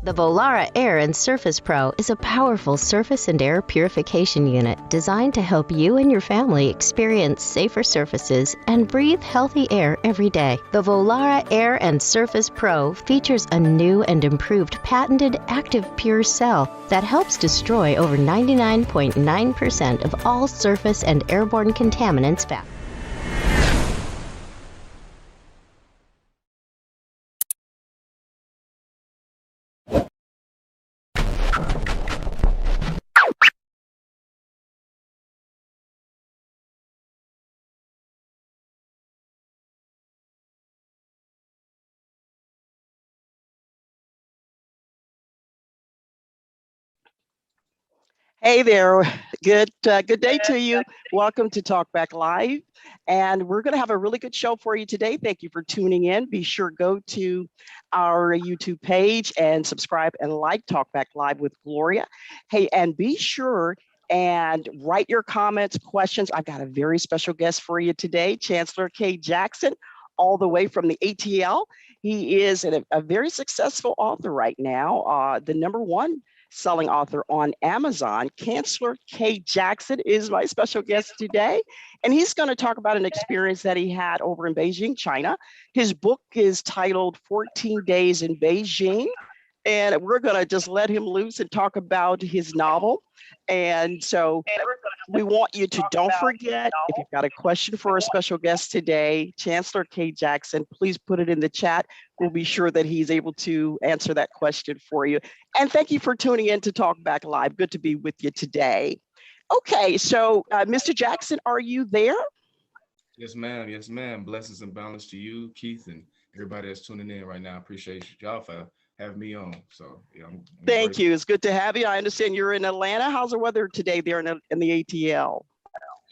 The Volara Air and Surface Pro is a powerful surface and air purification unit designed to help you and your family experience safer surfaces and breathe healthy air every day. The Volara Air and Surface Pro features a new and improved patented active pure cell that helps destroy over 99.9% of all surface and airborne contaminants fast. Hey there, good day to you. Welcome to TalkBack Live, and we're going to have a really good show for you today. Thank you for tuning in. Be sure go to our YouTube page and subscribe and like TalkBack Live with Gloria. Hey, and be sure and write your comments, questions. I've got a very special guest for you today, Chancellor K Jackson, all the way from the ATL. He is a very successful author right now, the #1 selling author on Amazon. Chancellor K Jackson is my special guest today, and he's going to talk about an experience that he had over in Beijing, China. His book is titled 14 Days in Beijing, and we're going to just let him loose and talk about his novel. And so we want you to don't forget, if you've got a question for a special guest today, Chancellor K Jackson, please put it in the chat. We'll be sure that he's able to answer that question for you. And thank you for tuning in to TalkBack Live. Good to be with you today. Okay, so Mr. Jackson, are you there? Yes, ma'am. Yes, ma'am. Blessings and balance to you, Keith, and everybody that's tuning in right now. I appreciate y'all for having me on. So yeah, I'm Thank you. It's good to have you. I understand you're in Atlanta. How's the weather today there in the ATL?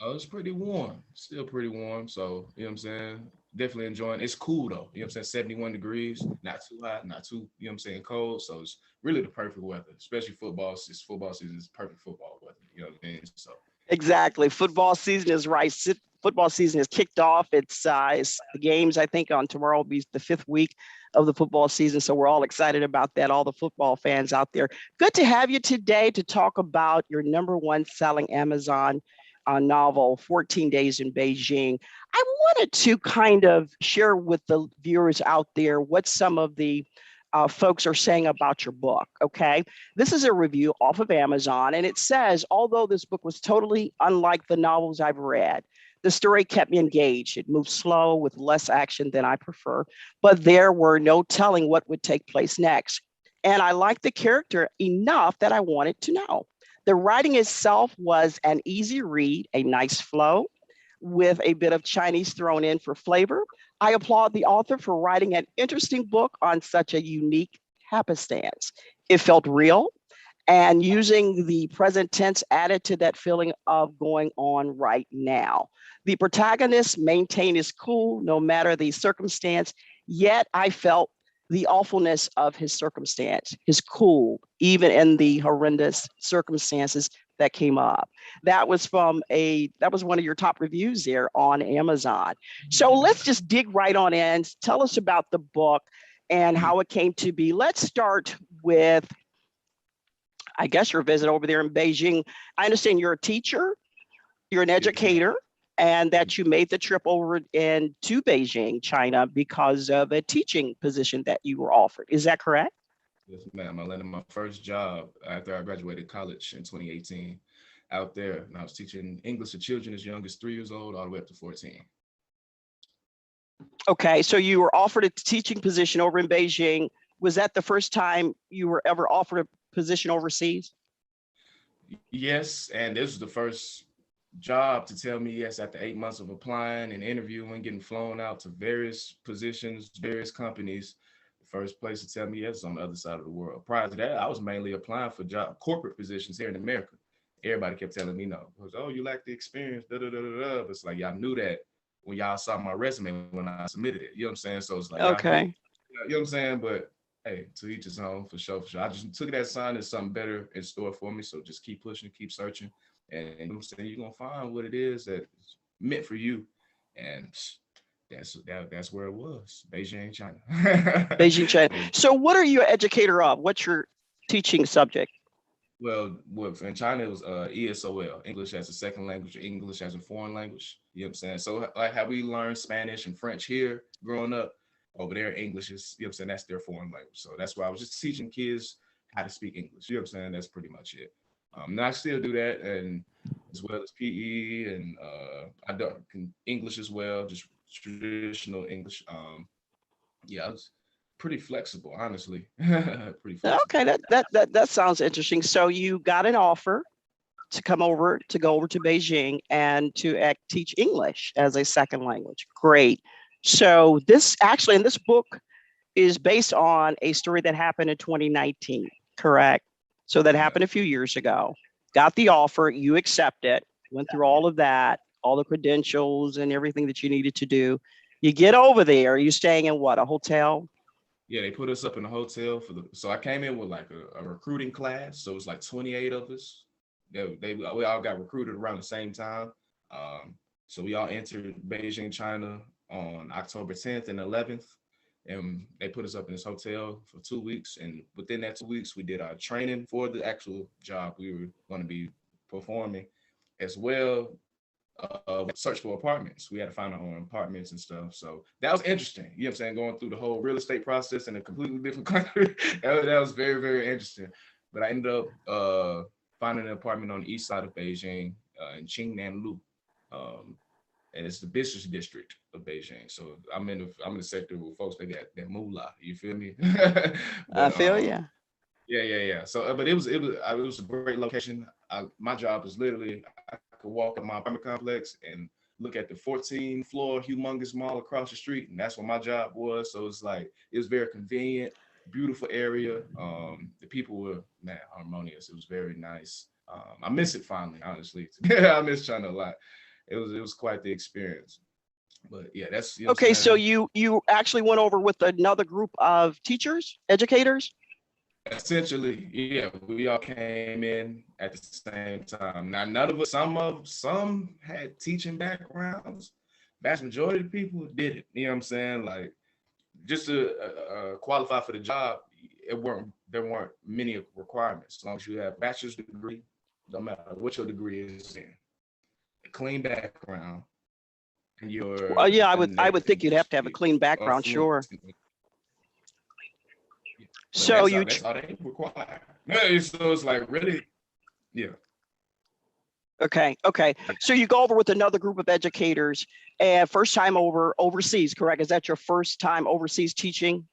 Oh, it's pretty warm. Still pretty warm. So, you know what I'm saying? Definitely enjoying. It's cool though. You know what I'm saying? 71 degrees, not too hot, not too, you know what I'm saying, cold. So it's really the perfect weather, especially football. It's football season is perfect football weather. You know what I mean? So exactly. Football season is right. Football season is kicked off. It's the games, I think, on tomorrow will be the 5th week of the football season. So we're all excited about that, all the football fans out there. Good to have you today to talk about your #1 selling Amazon novel, 14 Days in Beijing. I wanted to kind of share with the viewers out there what some of the folks are saying about your book, okay? This is a review off of Amazon, and it says, although this book was totally unlike the novels I've read, the story kept me engaged. It moved slow with less action than I prefer, but there were no telling what would take place next. And I liked the character enough that I wanted to know. The writing itself was an easy read, a nice flow with a bit of Chinese thrown in for flavor. I applaud the author for writing an interesting book on such a unique happenstance. It felt real, and using the present tense added to that feeling of going on right now. The protagonist maintained his cool no matter the circumstance, yet I felt the awfulness of his circumstance, his cool, even in the horrendous circumstances that came up. That was one of your top reviews there on Amazon. So let's just dig right on in. Tell us about the book and how it came to be. Let's start with, I guess, your visit over there in Beijing. I understand you're a teacher, you're an educator, and that you made the trip over to Beijing, China, because of a teaching position that you were offered. Is that correct? yes, ma'am. I landed my first job after I graduated college in 2018 out there, and I was teaching English to children as young as 3 years old all the way up to 14. Okay, so you were offered a teaching position over in Beijing. Was that the first time you were ever offered a position overseas? Yes, and this was the first job to tell me yes after 8 months of applying and interviewing, getting flown out to various positions, various companies. The first place to tell me yes is on the other side of the world. Prior to that, I was mainly applying for corporate positions here in America. Everybody kept telling me no. It was, oh, you lack the experience, da da da da da. But it's like y'all knew that when y'all saw my resume when I submitted it. You know what I'm saying? So it's like, okay, you know what I'm saying? But hey, to each his own, for sure, for sure. I just took that sign as something better in store for me. So just keep pushing, keep searching. And you know what I'm saying, you're gonna find what it is that's meant for you. And that's where it was, Beijing, China. Beijing, China. So what are you an educator of? What's your teaching subject? Well, in China, it was ESOL, English as a second language, or English as a foreign language. You know what I'm saying? So like how we learned Spanish and French here growing up, over there, English is, you know what I'm saying, that's their foreign language. So that's why I was just teaching kids how to speak English. You know what I'm saying? That's pretty much it. Now I still do that, and as well as PE, and I do English as well, just traditional English. Yeah, I was pretty flexible, honestly. Pretty flexible. Okay, that sounds interesting. So you got an offer to go over to Beijing and to teach English as a second language. Great. So this actually, in this book is based on a story that happened in 2019, correct? So that happened a few years ago. Got the offer, you accept it, went through all of that, all the credentials and everything that you needed to do. You get over there, are you staying in what, a hotel? Yeah, they put us up in a hotel so I came in with like a recruiting class. So it's like 28 of us. We all got recruited around the same time. Um, so we all entered Beijing, China on October 10th and 11th. And they put us up in this hotel for 2 weeks. And within that 2 weeks, we did our training for the actual job we were going to be performing, as well search for apartments. We had to find our own apartments and stuff. So that was interesting. You know what I'm saying? Going through the whole real estate process in a completely different country. that was very, very interesting. But I ended up finding an apartment on the east side of Beijing in Qingnanlu. And it's the business district of Beijing. So I'm in the sector with folks that got that moolah. You feel me? I but feel you. yeah. So, but it was a great location. My job was literally I could walk in my apartment complex and look at the 14 floor humongous mall across the street, and that's what my job was. So it's like it was very convenient, beautiful area. The people were harmonious. It was very nice. I miss it finally, honestly. I miss China a lot. It was quite the experience. But yeah, that's you know what Okay, I'm so saying. you actually went over with another group of teachers, educators? Essentially, yeah, we all came in at the same time. Now, none of us, some had teaching backgrounds. Vast majority of the people did it. You know what I'm saying? Like, just to qualify for the job, there weren't many requirements. As long as you have a bachelor's degree, no matter what your degree is in, a clean background, and you're Well, yeah, a I native would think you'd English have to have a speaker clean or background, fluent. sure. But So you that's all they require. So it's like really, yeah. okay. So you go over with another group of educators and first time overseas, correct? Is that your first time overseas teaching?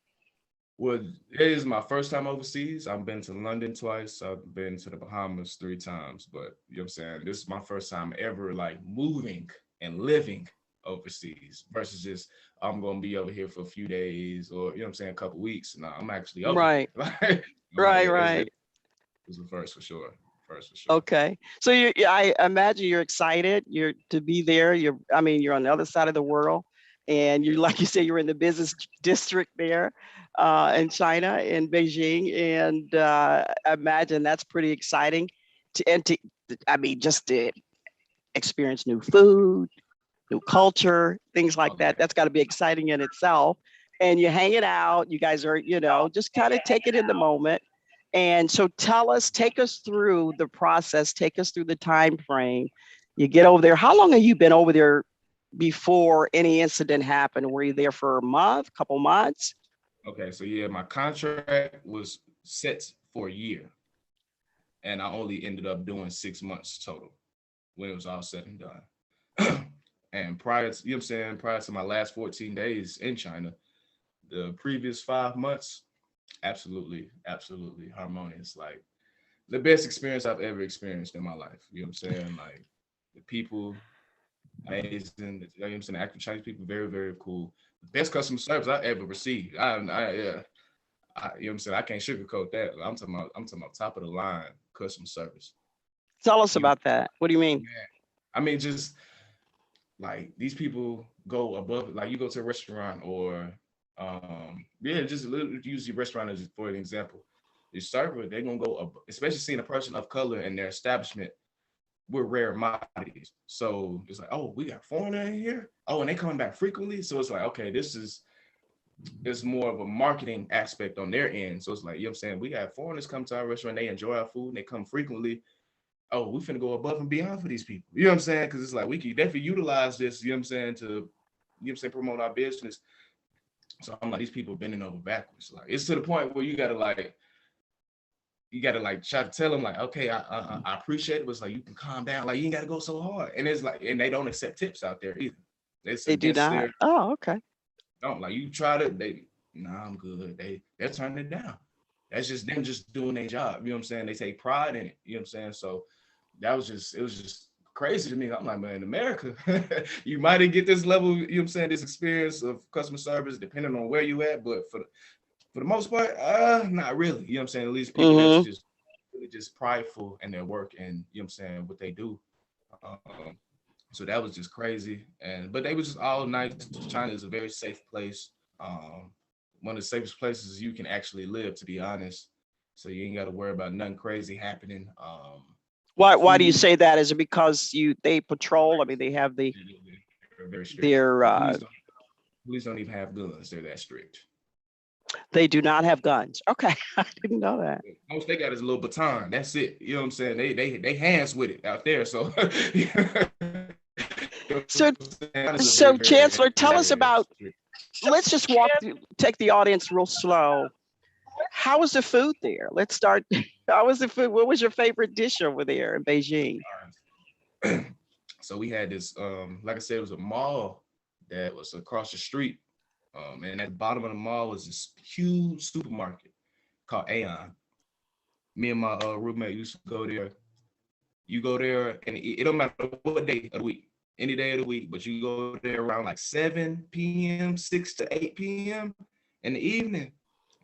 Well, it is my first time overseas. I've been to London twice. I've been to the Bahamas 3 times. But you know what I'm saying? This is my first time ever like moving and living overseas versus just I'm gonna be over here for a few days or you know what I'm saying, a couple weeks. No, I'm actually over here. Right, Like, right, yeah, right. it was the first for sure. First for sure. Okay. So I imagine you're excited. You're to be there. I mean, you're on the other side of the world, and you, Yeah. like you say, you're in the business district there, in China, in Beijing, and I imagine that's pretty exciting. I mean, just to experience new food, new culture, things like Oh that. yeah. That's got to be exciting in itself. And you're hanging out. You guys are, just kind of take it in the moment. And so take us through the process, take us through the time frame. You get over there. How long have you been over there before any incident happened? Were you there for a month, couple months? Okay, so yeah, my contract was set for a year, and I only ended up doing 6 months total when it was all said and done. And prior to, you know what I'm saying, prior to my last 14 days in China, the previous 5 months, absolutely harmonious. Like the best experience I've ever experienced in my life. You know what I'm saying? Like the people, amazing. You know what I'm saying? Active Chinese people, very, very cool. The best customer service I ever received. Yeah. You know what I'm saying? I can't sugarcoat that. I'm talking about top of the line customer service. Tell us You, about that. What do you mean? man, I mean, just like these people go above, like you go to a restaurant or yeah, just use your restaurant as for an example. Your server, they're gonna go especially seeing a person of color in their establishment, we're rare commodities. So it's like, oh, we got foreigner in here. Oh, and they coming back frequently. So it's like, okay, it's more of a marketing aspect on their end. So it's like, you know what I'm saying? We got foreigners come to our restaurant, they enjoy our food, and they come frequently. Oh, we finna go above and beyond for these people. You know what I'm saying? Because it's like, we can definitely utilize this, you know what I'm saying, to, you know what I'm saying, promote our business. So I'm like, these people bending over backwards. Like, it's to the point where you gotta try to tell them like, okay, I appreciate it, but it's like, you can calm down. Like, you ain't gotta go so hard. And it's like, and they don't accept tips out there either. They do not. Oh, okay. Don't like, you try to, nah, I'm good. They're turning it down. That's just them just doing their job. You know what I'm saying? They take pride in it. You know what I'm saying? So it was just crazy to me. I'm like, man, in America, you might get this level, you know what I'm saying, this experience of customer service, depending on where you at, but for the most part, not really. You know what I'm saying? At least people that's just really just prideful in their work and, you know what I'm saying, what they do. So that was just crazy. But they were just all nice. China is a very safe place. One of the safest places you can actually live, to be honest. So you ain't got to worry about nothing crazy happening. Why do you say that? Is it because they patrol? I mean, they have very strict. Their police don't even have guns. They're that strict. They do not have guns. Okay, I didn't know that. Most they got is a little baton. That's it. You know what I'm saying? They hands with it out there. So so Chancellor, tell us about. Let's just take the audience real slow. How was the food there? Let's start. How was the food? What was your favorite dish over there in Beijing? So we had this, like I said, it was a mall that was across the street. And at the bottom of the mall was this huge supermarket called Aeon. Me and my roommate used to go there. You go there, and it don't matter what day of the week, any day of the week, but you go there around like 7 p.m., 6 to 8 p.m. in the evening.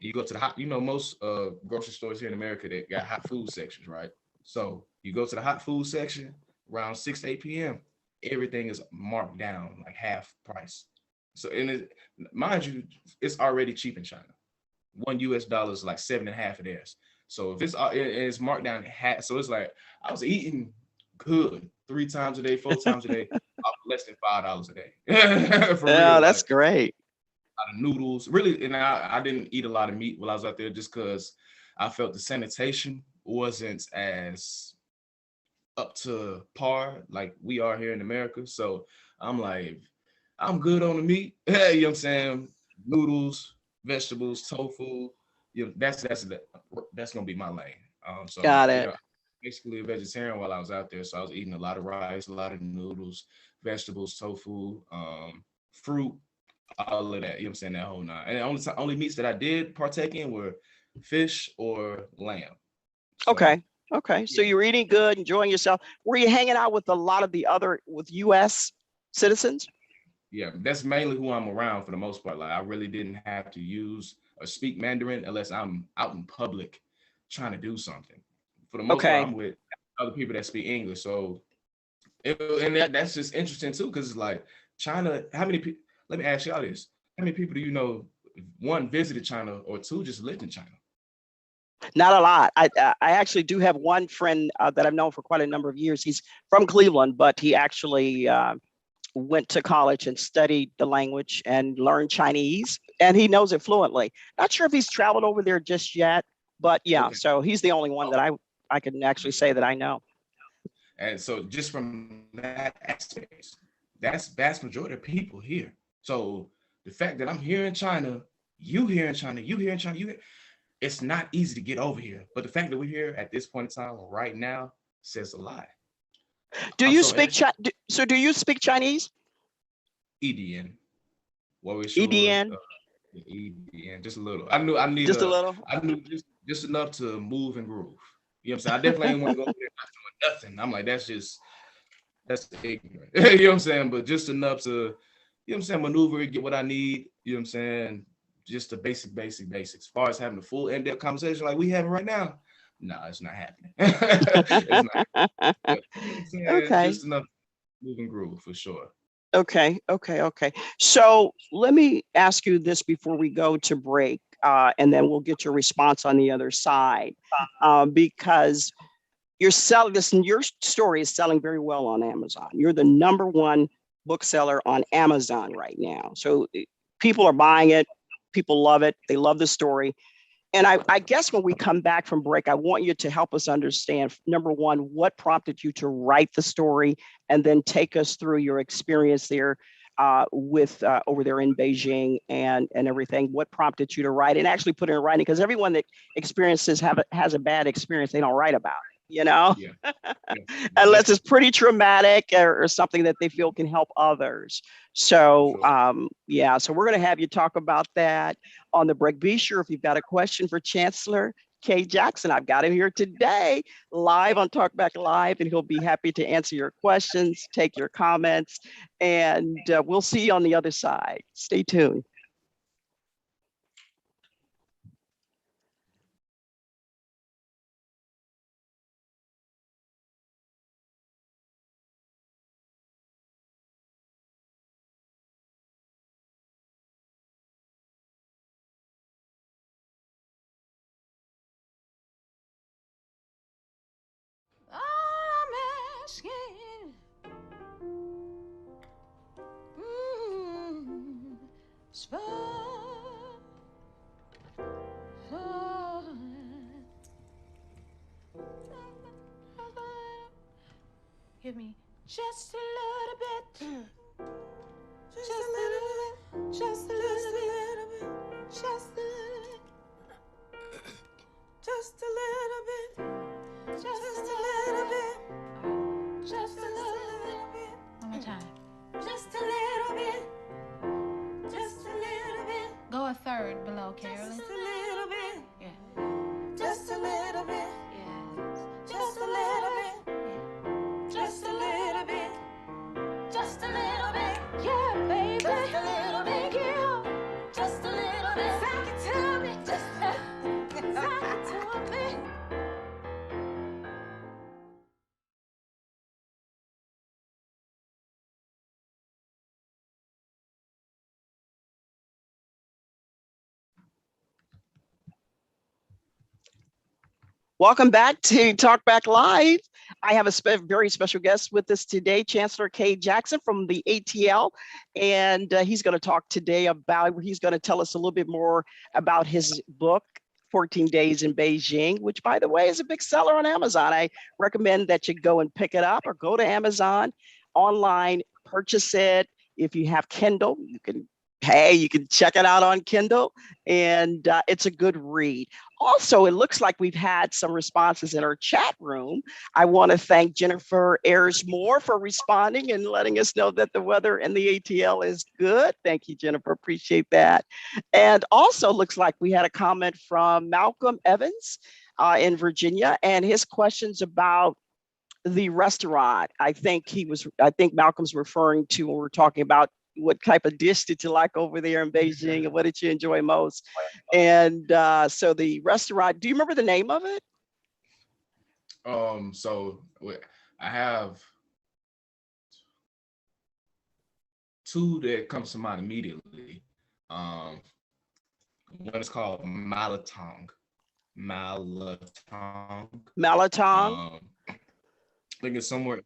You go to the hot, most grocery stores here in America, they got hot food sections, right? So you go to the hot food section around 6 to 8 p.m. Everything is marked down like half price. So, mind you, it's already cheap in China. $1 is like 7.5 of theirs. So if it's marked down half, so it's like I was eating good 3 times a day, 4 times a day, less than $5 a day. For real, that's great. A lot of noodles, really, and I didn't eat a lot of meat while I was out there just because I felt the sanitation wasn't as up to par like we are here in America. So I'm like, I'm good on the meat. You know what I'm saying? Noodles, vegetables, tofu. That's gonna be my lane. So got it. Basically a vegetarian while I was out there. So I was eating a lot of rice, a lot of noodles, vegetables, tofu, fruit, all of that. You know what I'm saying? That whole nine. And the only meats that I did partake in were fish or lamb. So, okay. So you were eating good, enjoying yourself. Were you hanging out with a lot of with U.S. citizens? Yeah, that's mainly who I'm around for the most part. Like I really didn't have to use or speak Mandarin unless I'm out in public trying to do something. For the most part, I'm with other people that speak English. So, that's just interesting too, because it's like China. How many people? Let me ask y'all this: how many people do you know? One, visited China, or two, just lived in China? Not a lot. I actually do have one friend that I've known for quite a number of years. He's from Cleveland, but he actually went to college and studied the language and learned Chinese, and he knows it fluently. Not sure if he's traveled over there just yet, but yeah. Okay. So he's the only one that I can actually say that I know. And so just from that aspect, that's vast majority of people here. So the fact that I'm here in China, you here in China, it's not easy to get over here. But the fact that we're here at this point in time right now says a lot. Do you speak Chinese? EDN. EDN? EDN, just a little. I knew just enough to move and groove. You know what I'm saying? I definitely ain't want to go over there not doing nothing. I'm like, that's ignorant. You know what I'm saying? But just enough to, you know what I'm saying, maneuver, get what I need, you know what I'm saying? Just the basics. As far as having a full in-depth conversation like we having right now, no, it's not happening. It's not. You know okay. Just enough move and groove for sure. Okay. So let me ask you this before we go to break, and then we'll get your response on the other side, because you're selling this, and your story is selling very well on Amazon. You're the #1 bookseller on Amazon right now. So people are buying it. People love it. They love the story. And I guess when we come back from break, I want you to help us understand, #1, what prompted you to write the story, and then take us through your experience there with over there in Beijing and everything. What prompted you to write and actually put it in writing? Because everyone that experiences has a bad experience, they don't write about it, Yeah. Yeah. unless it's pretty traumatic or something that they feel can help others. So Sure. yeah, so we're going to have you talk about that on the break. Be sure, if you've got a question for Chancellor K. Jackson, I've got him here today live on TalkBack Live, and he'll be happy to answer your questions, take your comments, and we'll see you on the other side. Stay tuned. I'm asking. It's give me just a little bit. Just a little bit. Just a little bit. Just a little bit. Just a little bit. Just a little bit. Just a little bit. One more time. Just a little bit. Just a little bit. Go a third below, Carolyn. Just a little bit. Yeah. Just a little bit. Yes. Just a little bit. Yeah. Just a little bit. Just a little bit. Yeah, baby. Just a little bit. Thank you. Just a little bit. Thank you to me. Just thank you to me. Welcome back to TalkBack Live. I have a very special guest with us today, Chancellor K. Jackson from the ATL, and he's going to talk today about, he's going to tell us a little bit more about his book, 14 Days in Beijing, which, by the way, is a big seller on Amazon. I recommend that you go and pick it up, or go to Amazon online, purchase it. If you have Kindle, you can check it out on Kindle, and it's a good read. Also, it looks like we've had some responses in our chat room. I want to thank Jennifer Ayers-Moore for responding and letting us know that the weather in the ATL is good. Thank you, Jennifer. Appreciate that. And also looks like we had a comment from Malcolm Evans in Virginia, and his questions about the restaurant. I think Malcolm's referring to, when we're talking about what type of dish did you like over there in Beijing, and what did you enjoy most? And so the restaurant, do you remember the name of it? So I have two that comes to mind immediately. One is called Malatong. Malatong. I think it's somewhere,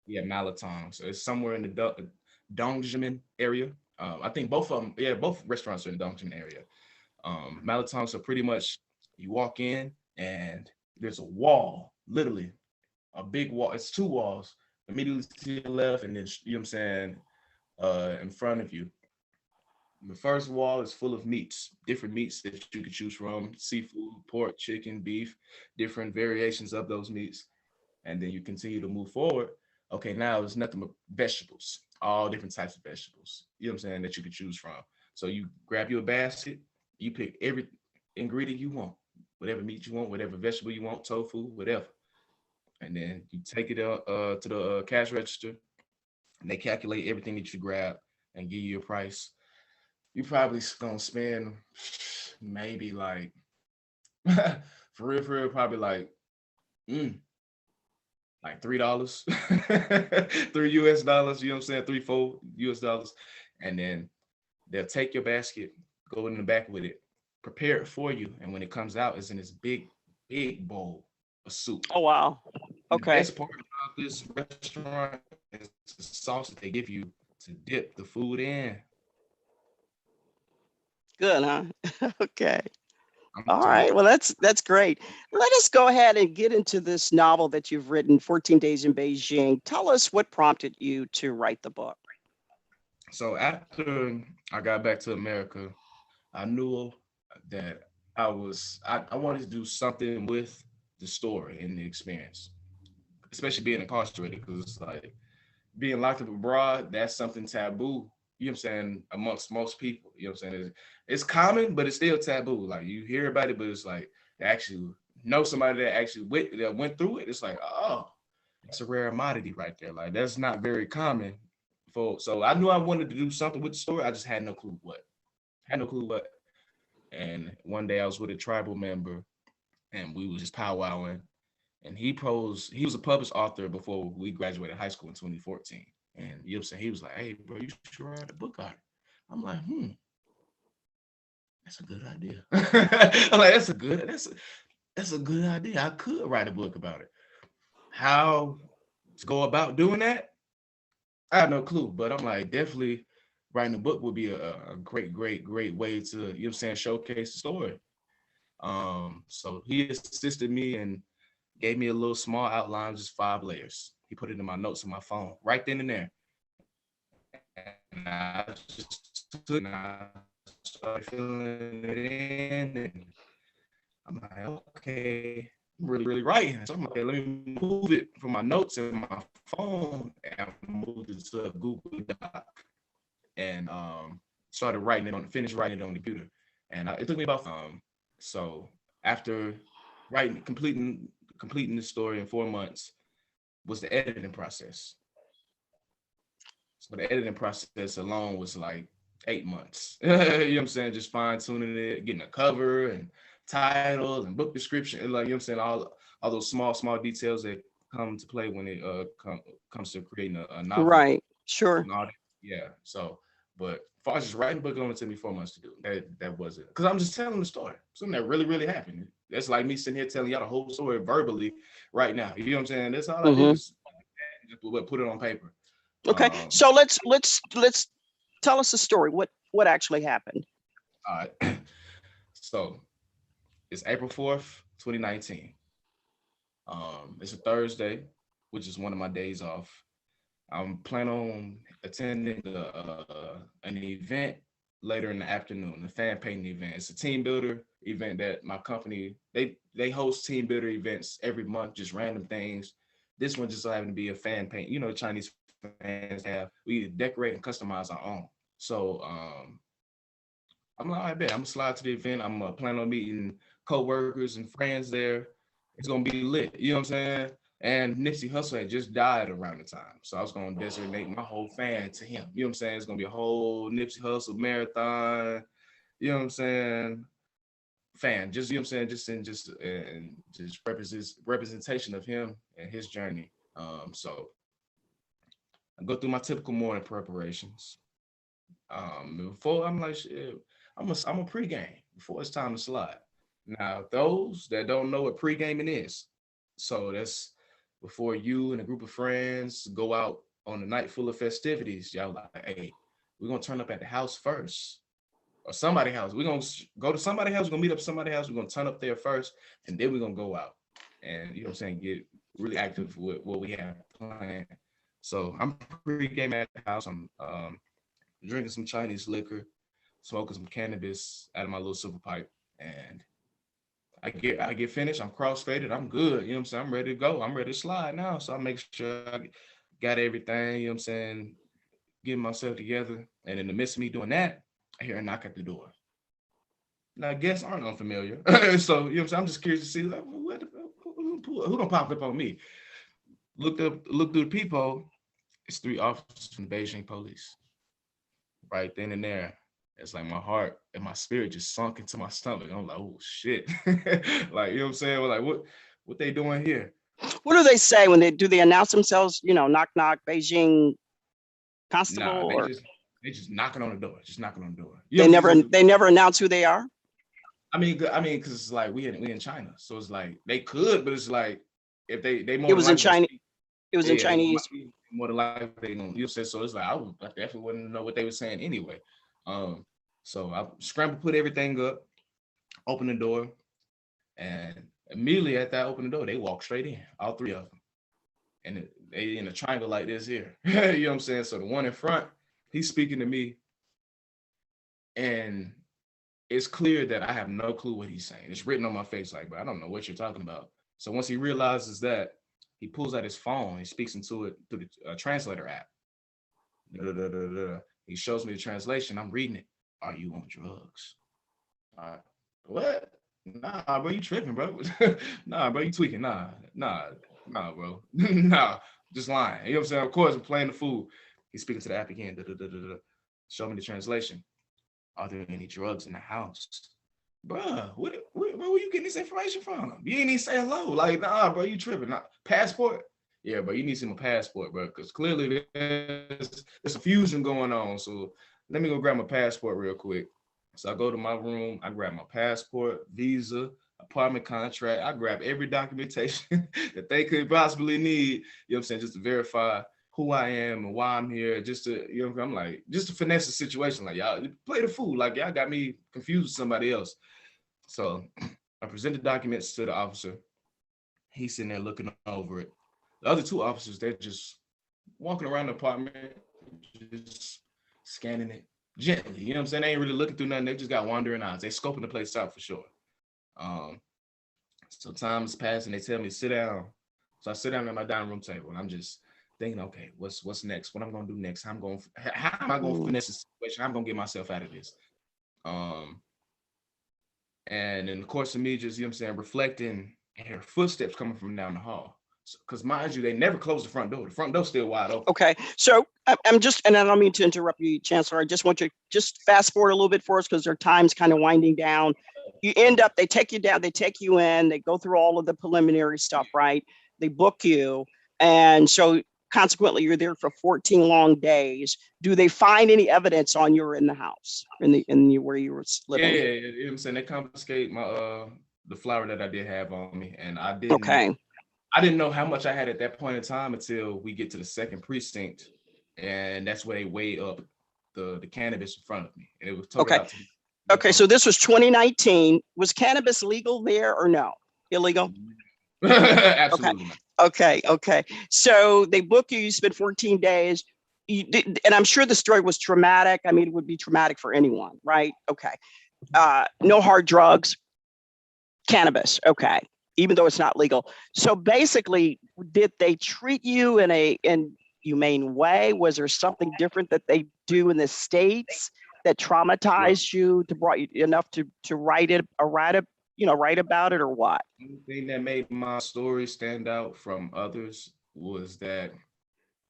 yeah, Malatong. So it's somewhere in the Dongjimin area. I think both of them, yeah, both restaurants are in the Dongjimin area. Malatong, so pretty much you walk in and there's a wall, literally a big wall. It's two walls immediately to your left, and then, you know what I'm saying, in front of you. The first wall is full of meats, different meats that you could choose from: seafood, pork, chicken, beef, different variations of those meats. And then you continue to move forward. Okay, now there's nothing but vegetables, all different types of vegetables, you know what I'm saying, that you could choose from. So you grab your basket, you pick every ingredient you want, whatever meat you want, whatever vegetable you want, tofu, whatever. And then you take it to the cash register, and they calculate everything that you grab and give you a price. You probably gonna spend maybe like, for real, probably like $3, $3 US, you know what I'm saying, 3-4 US dollars. And then they'll take your basket, go in the back with it, prepare it for you. And when it comes out, it's in this big bowl of soup. Oh, wow. The Okay. best part about this restaurant is the sauce that they give you to dip the food in. Good, huh? Okay. I'm All telling right. Well, that's great. Let us go ahead and get into this novel that you've written, 14 Days in Beijing. Tell us what prompted you to write the book. So after I got back to America, I knew that I wanted to do something with the story and the experience, especially being incarcerated, because it's like being locked up abroad, that's something taboo, you know what I'm saying, amongst most people. You know what I'm saying? It's common, but it's still taboo. Like you hear about it, but it's like to actually know somebody that actually went through it. It's like, oh, it's a rare commodity right there. Like that's not very common. So I knew I wanted to do something with the story. I just had no clue what. Had no clue what. And one day I was with a tribal member and we was just powwowing. And he was a published author before we graduated high school in 2014. And you know what I'm saying? He was like, hey, bro, you should write a book on it. I'm like, that's a good idea. I'm like, that's a good idea. I could write a book about it. How to go about doing that? I have no clue, but I'm like, definitely writing a book would be a great way to, you know what I'm saying, showcase the story. So he assisted me and gave me a little small outline, just 5 layers. He put it in my notes on my phone right then and there. And I just took it and I started filling it in. And I'm like, okay, I'm really writing. So I'm like, okay, let me move it from my notes in my phone and moved it to a Google Doc. And started finished writing it on the computer. And it took me about so after completing the story in 4 months was the editing process. So the editing process alone was like 8 months. You know what I'm saying? Just fine tuning it, getting a cover and title and book description, and like you know what I'm saying, all those small details that come to play when it comes to creating a novel Right. Sure. and all that. Yeah. So, but as far as just writing a book, it only took me 4 months to do. That wasn't because I'm just telling the story. Something that really happened. That's like me sitting here telling y'all the whole story verbally right now. You know what I'm saying? That's all I did Hmm. is just put it on paper. Okay. Um, So let's tell us the story. What actually happened? all right. So it's April 4th, 2019. It's a Thursday, which is one of my days off. I'm planning on attending an event later in the afternoon, a fan painting event. It's a team builder event that my company, they host team builder events every month, just random things. This one just so happened to be a fan paint. You know, Chinese fans have, we decorate and customize our own. So I'm like, I bet I'm gonna slide to the event. I'm planning on meeting co-workers and friends there. It's gonna be lit. You know what I'm saying? And Nipsey Hussle had just died around the time. So I was gonna designate my whole fan to him. You know what I'm saying? It's gonna be a whole Nipsey Hussle marathon. You know what I'm saying? Fan, just you know what I'm saying, just representation of him and his journey. So I go through my typical morning preparations. Before I'm like, shit, I'm a pregame before it's time to slide. Now, those that don't know what pre-gaming is, so that's before you and a group of friends go out on a night full of festivities. Y'all like, hey, we're gonna turn up at the house first, or somebody's house. We're gonna go to somebody's house. We're gonna meet up somebody's house. We're gonna turn up there first, and then we're gonna go out and you know what I'm saying, get really active with what we have planned. So I'm pre-gaming at the house. I'm drinking some Chinese liquor, smoking some cannabis out of my little super pipe, and I get finished. I'm cross-faded. I'm good. You know what I'm saying? I'm ready to go. I'm ready to slide now. So I make sure I got everything, you know what I'm saying, getting myself together. And in the midst of me doing that, I hear a knock at the door. Now guests aren't unfamiliar. So, you know what I'm saying? I'm just curious to see like, who gonna pop up on me? Look through the peephole. It's 3 officers from the Beijing police. Right then and there. It's like my heart and my spirit just sunk into my stomach. I'm like, oh shit. Like, you know what I'm saying? We're like, what they doing here? What do they say when they announce themselves? You know, knock knock, Beijing constable, Nah, or they just knocking on the door, just knocking on the door. You they know what I'm never saying? they never announce who they are. I mean, because it's like we in China, so it's like they could, but it's like if they more It than was in likely gonna Chinese. speak, It was in yeah, they Chinese. more than likely they gonna, you say, so it's like I definitely wouldn't know what they were saying anyway. So I scrambled, put everything up, open the door, and immediately at that open the door, they walk straight in, all three of them, and they in a triangle like this here. You know what I'm saying? So the one in front, he's speaking to me, and it's clear that I have no clue what he's saying. It's written on my face, like, but I don't know what you're talking about. So once he realizes that, he pulls out his phone. He speaks into it through the translator app. He shows me the translation. I'm reading it. Are you on drugs? What? Nah, bro, you tripping, bro. Nah, bro, you tweaking. Nah, bro. Nah, just lying. You know what I'm saying? Of course, I'm playing the fool. He's speaking to the app again. Show me the translation. Are there any drugs in the house? Bruh, where were you getting this information from? You ain't even say hello. Like, nah, bro, you tripping. Nah, passport? Yeah, bro, you need to see my passport, bro, because clearly there's a fusion going on. So let me go grab my passport real quick. So I go to my room, I grab my passport, visa, apartment contract. I grab every documentation that they could possibly need, you know what I'm saying, just to verify who I am and why I'm here, just to, you know, I'm like, just to finesse the situation. Like, y'all play the fool. Like, y'all got me confused with somebody else. So I present the documents to the officer. He's sitting there looking over it. The other two officers, they're just walking around the apartment, just scanning it gently. You know what I'm saying? They ain't really looking through nothing. They just got wandering eyes. They scoping the place out for sure. So time is passing. They tell me to sit down. So I sit down at my dining room table, and I'm just thinking, okay, what's next? What I'm gonna do next? How am I gonna finesse the situation? I'm gonna get myself out of this. And in the course of me just, you know what I'm saying, reflecting, and hear footsteps coming from down the hall. Because mind you, they never closed the front door. The front door's still wide open. Okay, so I'm just, and I don't mean to interrupt you, Chancellor. I just want you to just fast forward a little bit for us because their time's kind of winding down. You end up, they take you down, they take you in, they go through all of the preliminary stuff, right? They book you. And so consequently, you're there for 14 long days. Do they find any evidence on you in the house, where you were living? Yeah, you know what I'm saying? They confiscate my the flower that I did have on me. And I didn't know how much I had at that point in time until we get to the second precinct. And that's where they weigh up the cannabis in front of me. And it was took out to me. Okay, so this was 2019. Was cannabis legal there or no? Illegal? Absolutely not. Okay. So they book you, you spent 14 days. You did, and I'm sure the story was traumatic. I mean, it would be traumatic for anyone, right? Okay. No hard drugs, cannabis. Okay. Even though it's not legal. So basically, did they treat you in a humane way? Was there something different that they do in the States that traumatized you to brought you enough to write about it, or what? The thing that made my story stand out from others was that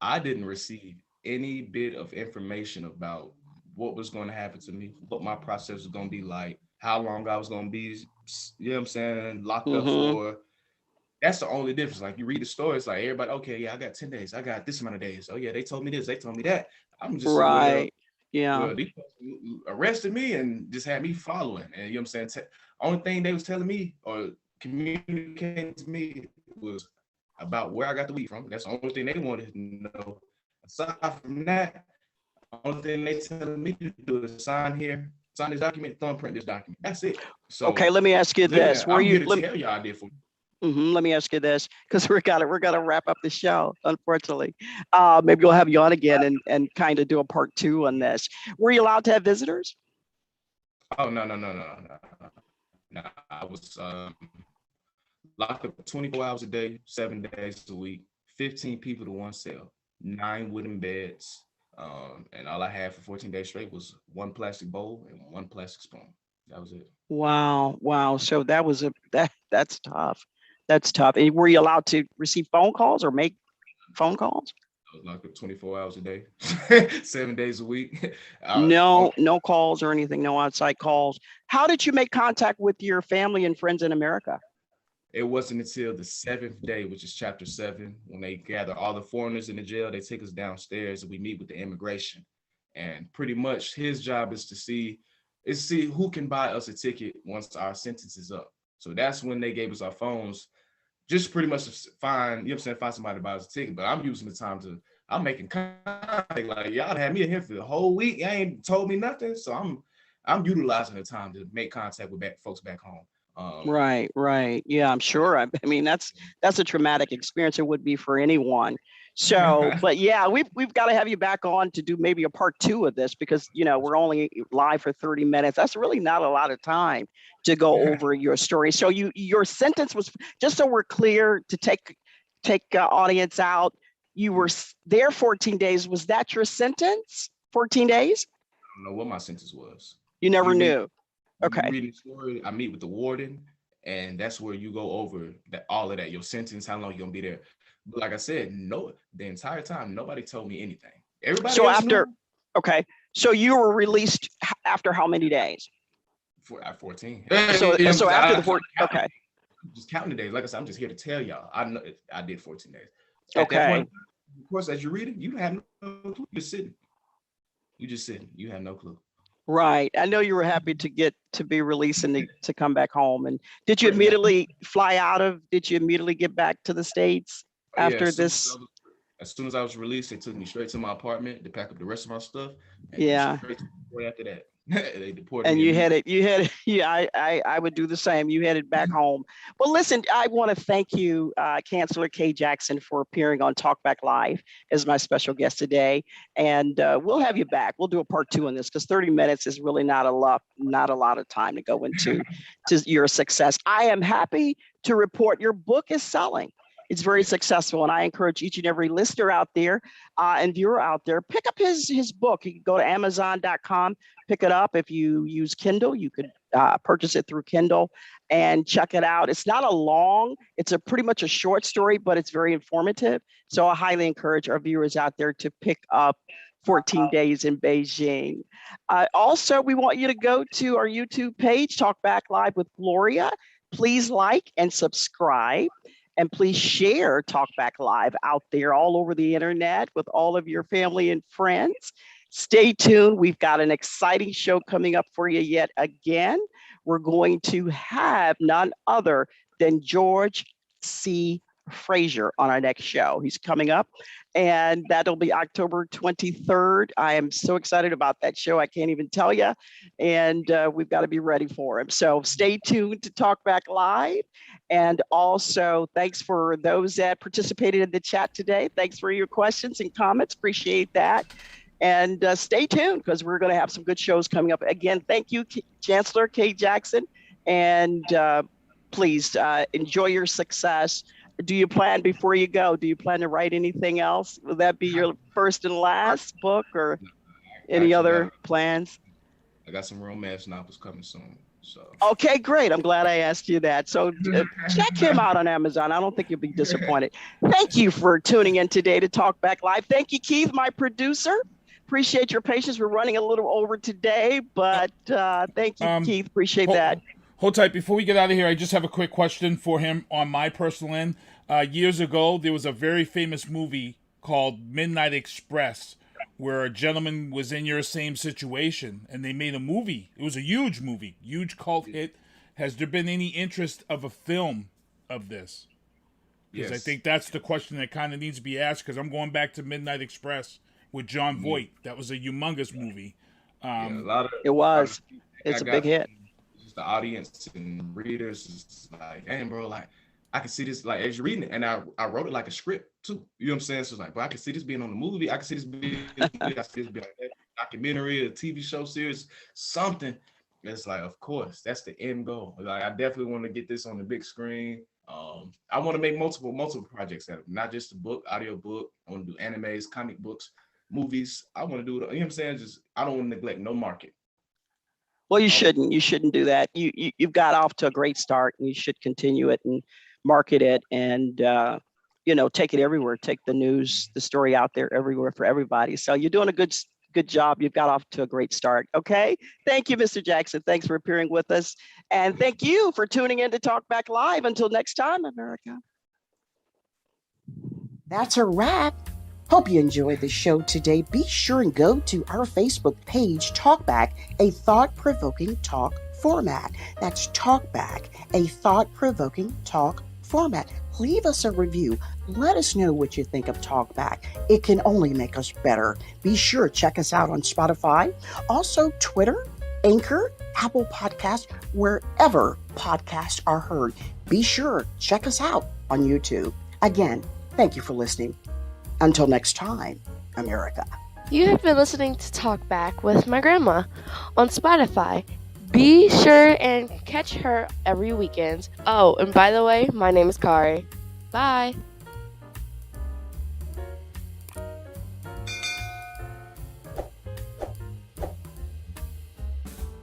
I didn't receive any bit of information about what was going to happen to me, what my process was going to be like, how long I was going to be, you know what I'm saying, locked up for. That's the only difference. Like, you read the story, it's like everybody, okay, yeah, I got 10 days. I got this amount of days. Oh yeah, they told me this, they told me that. I'm just right. Well, they arrested me and just had me following. And you know what I'm saying? Only thing they was telling me or communicating to me was about where I got the weed from. That's the only thing they wanted to know. Aside from that, the only thing they telling me to do is sign here, sign this document, thumbprint this document. That's it. So okay, let me ask you this. I'm here to tell you I did for me. Let me ask you this, because we're gonna wrap up the show, unfortunately. Maybe we'll have you on again and kind of do a part 2 on this. Were you allowed to have visitors? Oh, no. I was locked up 24 hours a day, 7 days a week, 15 people to one cell, 9 wooden beds. And all I had for 14 days straight was 1 plastic bowl and 1 plastic spoon. That was it. Wow. So that was that's tough. That's tough. And were you allowed to receive phone calls or make phone calls? I was locked up 24 hours a day, 7 days a week. No calls or anything, no outside calls. How did you make contact with your family and friends in America? It wasn't until the 7th day, which is chapter 7, when they gather all the foreigners in the jail, they take us downstairs and we meet with the immigration. And pretty much his job is to see who can buy us a ticket once our sentence is up. So that's when they gave us our phones. just pretty much find, you know what I'm saying, find somebody to buy us a ticket. But I'm using the time I'm making contact. Like, y'all had me in here for the whole week. Y'all ain't told me nothing. So I'm utilizing the time to make contact with folks back home. Right. Yeah, I'm sure. I mean, that's a traumatic experience. It would be for anyone. So, but yeah, we've got to have you back on to do maybe a part 2 of this, because we're only live for 30 minutes. That's really not a lot of time to go over your story. So your sentence was, just so we're clear, to take audience out. You were there 14 days. Was that your sentence? 14 days? I don't know what my sentence was. You never knew. Okay. You read the story, I meet with the warden, and that's where you go over all of that, your sentence, how long you're gonna be there. But like I said, the entire time, nobody told me anything. Everybody so else after knew. Okay, so you were released after how many days? At 14. So after the 14, okay. Just counting the days. Like I said, I'm just here to tell y'all. I know I did 14 days. At that point, of course, as you're reading, you have no clue. You're sitting. You have no clue. Right. I know you were happy to be released and to come back home. And did you immediately did you immediately get back to the States after this? As soon as I was released, they took me straight to my apartment to pack up the rest of my stuff. And straight after that, they deported me. And I would do the same. You headed back home. Well, listen, I want to thank you, Chancellor K. Jackson, for appearing on TalkBack Live as my special guest today. And we'll have you back. We'll do a part 2 on this, because 30 minutes is really not a lot of time to go into your success. I am happy to report your book is selling. It's very successful, and I encourage each and every listener out there and viewer out there, pick up his book. You can go to Amazon.com, pick it up. If you use Kindle, you could purchase it through Kindle and check it out. It's not it's pretty much a short story, but it's very informative. So I highly encourage our viewers out there to pick up 14 Days in Beijing. Also, we want you to go to our YouTube page, TalkBack Live with Gloria. Please like and subscribe. And please share TalkBack Live out there all over the internet with all of your family and friends. Stay tuned. We've got an exciting show coming up for you yet again. We're going to have none other than George C. Frazier on our next show. He's coming up, and that'll be October 23rd. I am so excited about that show. I can't even tell you. And we've got to be ready for him. So stay tuned to TalkBack Live. And also, thanks for those that participated in the chat today. Thanks for your questions and comments. Appreciate that. And stay tuned, because we're going to have some good shows coming up. Again, thank you, Chancellor K. Jackson. And please enjoy your success. Do you plan, before you go, to write anything else? Will that be your first and last book, or any other plans? I got some romance novels coming soon. So. Okay, great. I'm glad I asked you that. So check him out on Amazon. I don't think you'll be disappointed. Thank you for tuning in today to TalkBack Live. Thank you, Keith, my producer. Appreciate your patience. We're running a little over today, but thank you, Keith. Appreciate that. Hold tight. Before we get out of here, I just have a quick question for him on my personal end. Years ago, there was a very famous movie called Midnight Express, where a gentleman was in your same situation, and they made a movie. It was a huge movie, huge cult hit. Has there been any interest of a film of this? Because I think that's the question that kind of needs to be asked, because I'm going back to Midnight Express with John Voight. That was a humongous movie. It's a big hit. The audience and readers is like, damn, bro, like I can see this, like as you're reading it, and I wrote it like a script too. You know what I'm saying? So it's like, bro, I can see this being on the movie. I can see this being I can see this being like a documentary, a TV show series, something. It's like, of course, that's the end goal. Like I definitely want to get this on the big screen. I want to make multiple projects out of it, not just a book, audio book. I want to do animes, comic books, movies. I want to do it. You know what I'm saying? Just I don't want to neglect no market. Well, you shouldn't do that. You've got off to a great start, and you should continue it and market it, and take it everywhere. Take the news, the story out there everywhere for everybody. So you're doing a good job. You've got off to a great start. Okay. Thank you, Mr. Jackson. Thanks for appearing with us, and thank you for tuning in to TalkBack Live. Until next time, America. That's a wrap. Hope you enjoyed the show today. Be sure and go to our Facebook page, TalkBack, a thought-provoking talk format. That's TalkBack, a thought-provoking talk format. Leave us a review. Let us know what you think of TalkBack. It can only make us better. Be sure to check us out on Spotify, also Twitter, Anchor, Apple Podcasts, wherever podcasts are heard. Be sure to check us out on YouTube. Again, thank you for listening. Until next time, America. You have been listening to TalkBack with my grandma on Spotify. Be sure and catch her every weekend. Oh, and by the way, my name is Kari. Bye.